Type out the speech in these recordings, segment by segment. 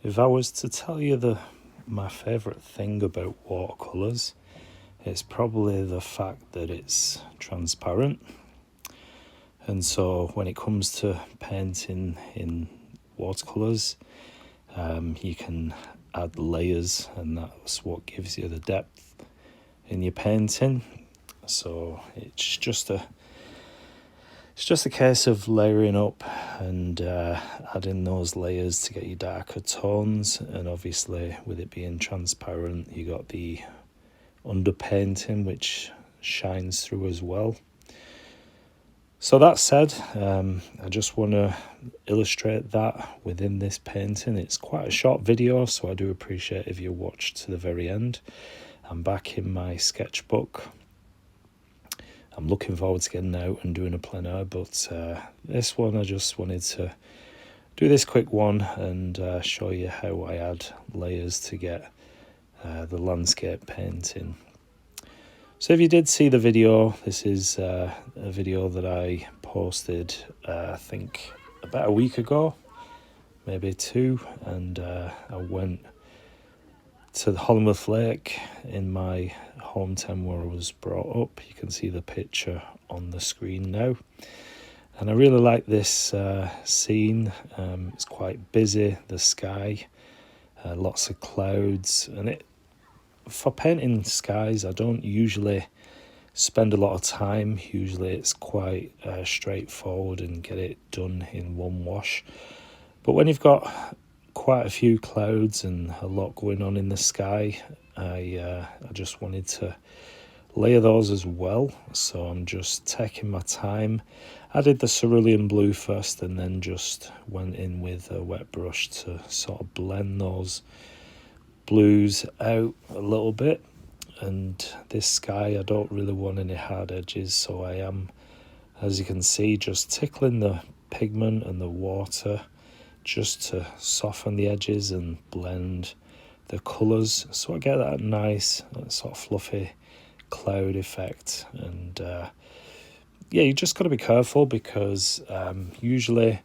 If I was to tell you my favourite thing about watercolors, it's probably the fact that it's transparent. And so when it comes to painting in watercolors, you can add layers, and that's what gives you the depth in your painting. So it's just a case of layering up and adding those layers to get your darker tones. And obviously with it being transparent, you got the underpainting which shines through as well. So that said, I just want to illustrate that within this painting. It's quite a short video, so I do appreciate if you watch to the very end. I'm back in my sketchbook. I'm looking forward to getting out and doing a plein air, but this one I just wanted to do this quick one and show you how I add layers to get the landscape painting. So if you did see the video, this is a video that I posted I think about a week ago, maybe two, and I went to the Hollingworth Lake in my hometown where I was brought up. You can see the picture on the screen now, and I really like this scene. It's quite busy, the sky, lots of clouds, and for painting skies I don't usually spend a lot of time. Usually it's quite straightforward and get it done in one wash, but when you've got quite a few clouds and a lot going on in the sky, I just wanted to layer those as well. So I'm just taking my time. I did the cerulean blue first and then just went in with a wet brush to sort of blend those blues out a little bit. And this sky, I don't really want any hard edges, so I am, as you can see, just tickling the pigment and the water just to soften the edges and blend the colours, so I get that nice sort of fluffy cloud effect. And yeah, you just got to be careful because usually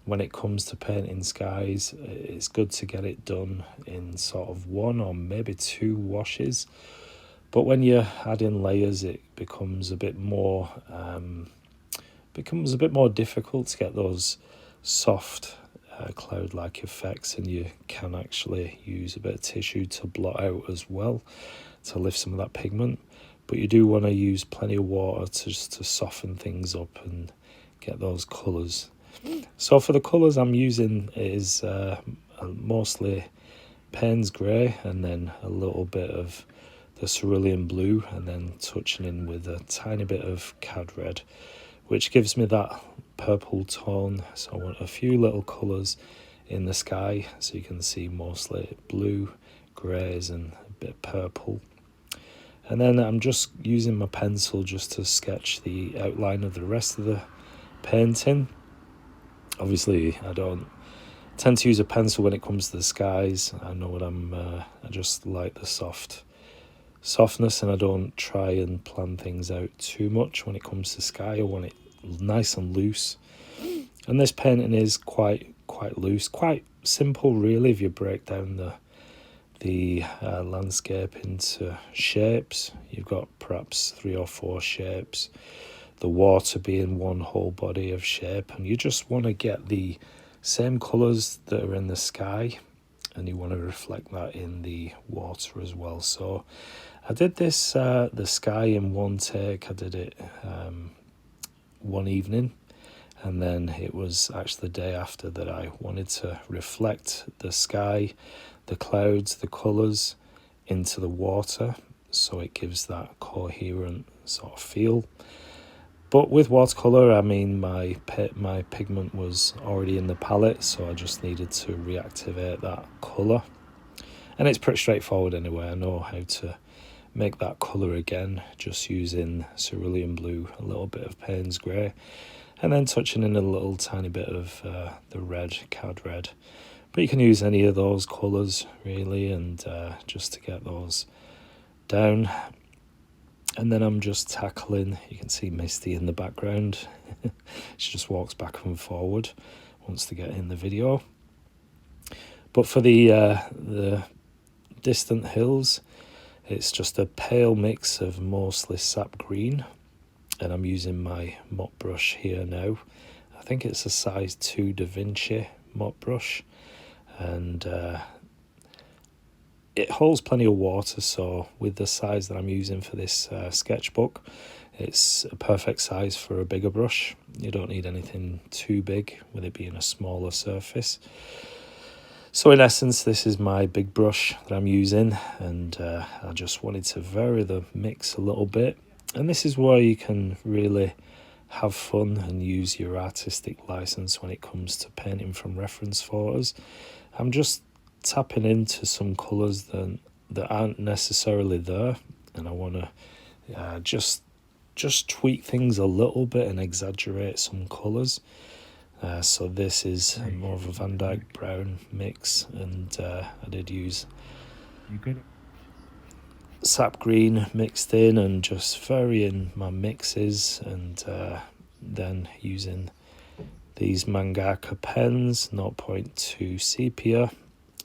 when it comes to painting skies, it's good to get it done in sort of one or maybe two washes. But when you're adding layers, it becomes a bit more difficult to get those soft cloud-like effects, and you can actually use a bit of tissue to blot out as well to lift some of that pigment. But you do want to use plenty of water to soften things up and get those colours. So for the colours I'm using is mostly Payne's Grey and then a little bit of the cerulean blue, and then touching in with a tiny bit of cad red, which gives me that purple tone. So I want a few little colours in the sky, so you can see mostly blue, greys and a bit of purple. And then I'm just using my pencil just to sketch the outline of the rest of the painting. Obviously I don't tend to use a pencil when it comes to the skies. I know what I just like the softness, and I don't try and plan things out too much when it comes to sky. I want it nice and loose, and this painting is quite loose, quite simple really if you break down the landscape into shapes. You've got perhaps 3 or 4 shapes, the water being one whole body of shape, and you just want to get the same colours that are in the sky, and you want to reflect that in the water as well. So I did this the sky in one take. I did it one evening, and then it was actually the day after that I wanted to reflect the sky, the clouds, the colours into the water, so it gives that coherent sort of feel. But with watercolour, I mean, my pigment was already in the palette, so I just needed to reactivate that colour. And it's pretty straightforward anyway. I know how to make that colour again, just using cerulean blue, a little bit of Payne's Grey, and then touching in a little tiny bit of the red, cad red. But you can use any of those colours really, and just to get those down. And then I'm just tackling, you can see Misty in the background. She just walks back and forward, wants to get in the video. But for the distant hills, it's just a pale mix of mostly sap green, and I'm using my mop brush here now. I think it's a size 2 Da Vinci mop brush, and it holds plenty of water, so with the size that I'm using for this sketchbook, it's a perfect size for a bigger brush. You don't need anything too big with it being a smaller surface. So in essence, this is my big brush that I'm using, and I just wanted to vary the mix a little bit. And this is where you can really have fun and use your artistic license when it comes to painting from reference photos. I'm just tapping into some colours that aren't necessarily there, and I want to just tweak things a little bit and exaggerate some colours. So this is more of a Van Dyke brown mix, and I did use sap green mixed in, and just varying my mixes, and then using these Mangaka pens, 0.2 sepia,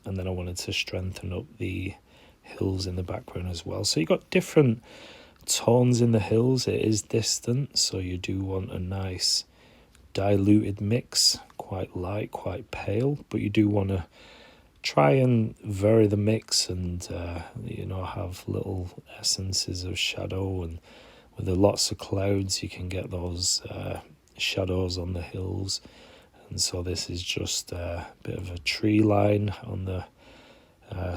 and then I wanted to strengthen up the hills in the background as well. So you got different tones in the hills. It is distant, so you do want a nice diluted mix, quite light, quite pale, but you do want to try and vary the mix, and have little essences of shadow, and with the lots of clouds you can get those shadows on the hills. And so this is just a bit of a tree line on the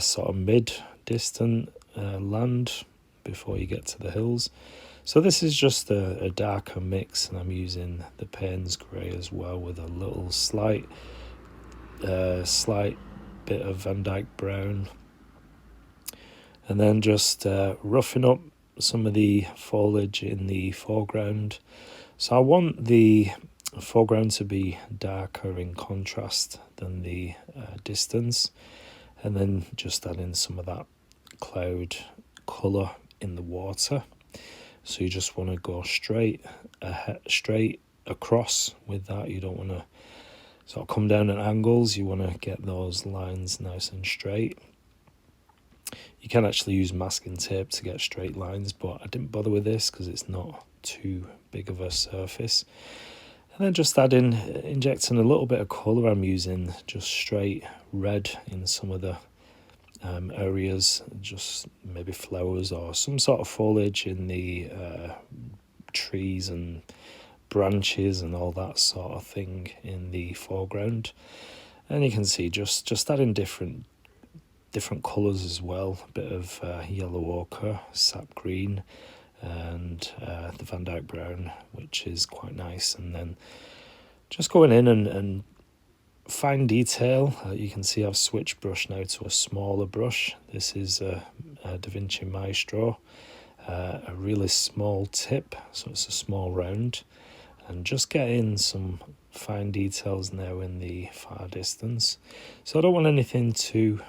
sort of mid distant land before you get to the hills. So this is just a darker mix, and I'm using the Payne's grey as well, with a little slight bit of Van Dyke brown, and then just roughing up some of the foliage in the foreground. So I want the foreground to be darker in contrast than the distance, and then just adding some of that cloud colour in the water. So you just want to go straight across with that. You don't want to sort of come down at angles. You want to get those lines nice and straight. You can actually use masking tape to get straight lines, but I didn't bother with this because it's not too big of a surface. And then just injecting a little bit of colour. I'm using just straight red in some of the areas, just maybe flowers or some sort of foliage in the trees and branches and all that sort of thing in the foreground. And you can see just adding different colours as well, a bit of yellow ochre, sap green, and the Van Dyke brown, which is quite nice. And then just going in and fine detail. You can see I've switched brush now to a smaller brush. This is a Da Vinci Maestro, a really small tip, so it's a small round, and just getting some fine details now in the far distance. So I don't want anything too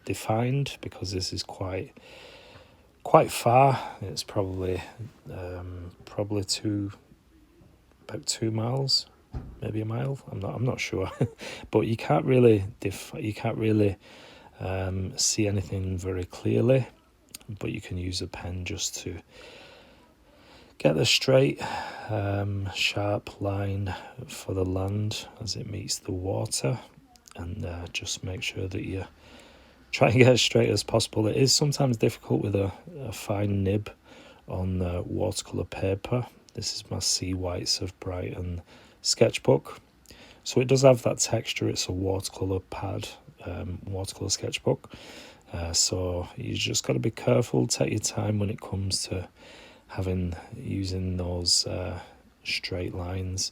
defined, because this is quite far. It's probably about 2 miles, maybe a mile. I'm not sure, but you can't really see anything very clearly. But you can use a pen just to get the straight, sharp line for the land as it meets the water, and just make sure that you try and get as straight as possible. It is sometimes difficult with a fine nib on watercolor paper. This is my Sea Whites of Brighton sketchbook. So it does have that texture. It's a watercolor pad, watercolor sketchbook. So you just got to be careful, take your time when it comes to using those straight lines.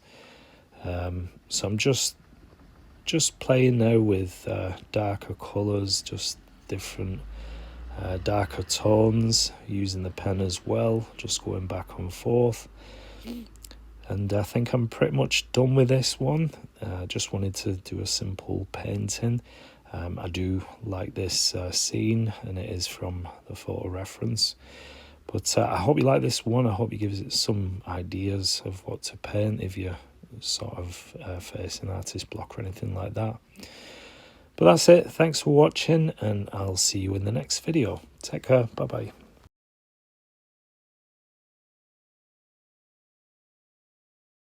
So I'm just playing now with darker colours, just different darker tones, using the pen as well, just going back and forth. And I think I'm pretty much done with this one. Just wanted to do a simple painting. I do like this scene, and it is from the photo reference. But I hope you like this one. I hope it gives it some ideas of what to paint if you're sort of facing artist block or anything like that. But that's it. Thanks for watching, and I'll see you in the next video. Take care. Bye bye.